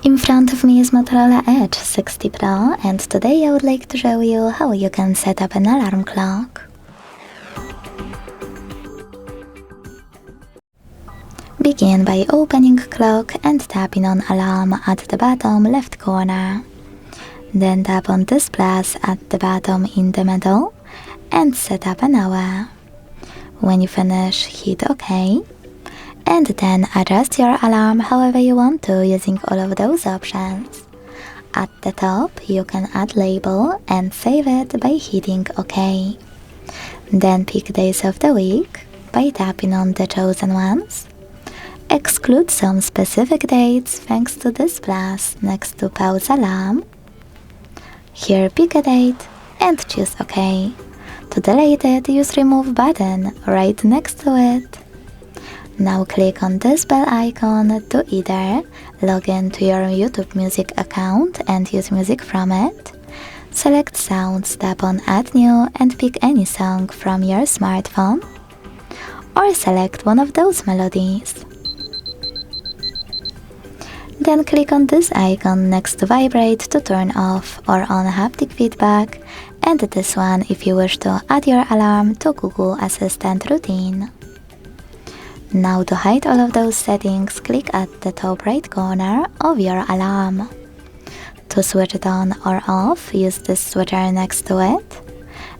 In front of me is Motorola Edge 60 Pro, and today I would like to show you how you can set up an alarm clock. Begin by opening clock and tapping on alarm at the bottom left corner. Then tap on this plus at the bottom in the middle and set up an hour. When you finish, hit OK. And then adjust your alarm however you want to using all of those options. At the top, you can add label and save it by hitting OK. Then pick days of the week by tapping on the chosen ones. Exclude some specific dates thanks to this plus next to pause alarm. Here pick a date and choose OK. To delete it, use remove button right next to it. Now click on this bell icon to either log in to your YouTube Music account and use music from it, select sounds, tap on add new and pick any song from your smartphone, or select one of those melodies. Then click on this icon next to vibrate to turn off or on haptic feedback, and this one if you wish to add your alarm to Google Assistant routine. Now to hide all of those settings, click at the top right corner of your alarm. To switch it on or off, use this switcher next to it.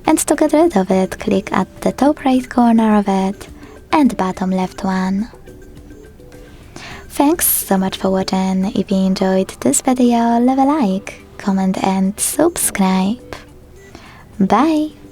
And to get rid of it, click at the top right corner of it and bottom left one. Thanks so much for watching. If you enjoyed this video, leave a like, comment and subscribe. Bye!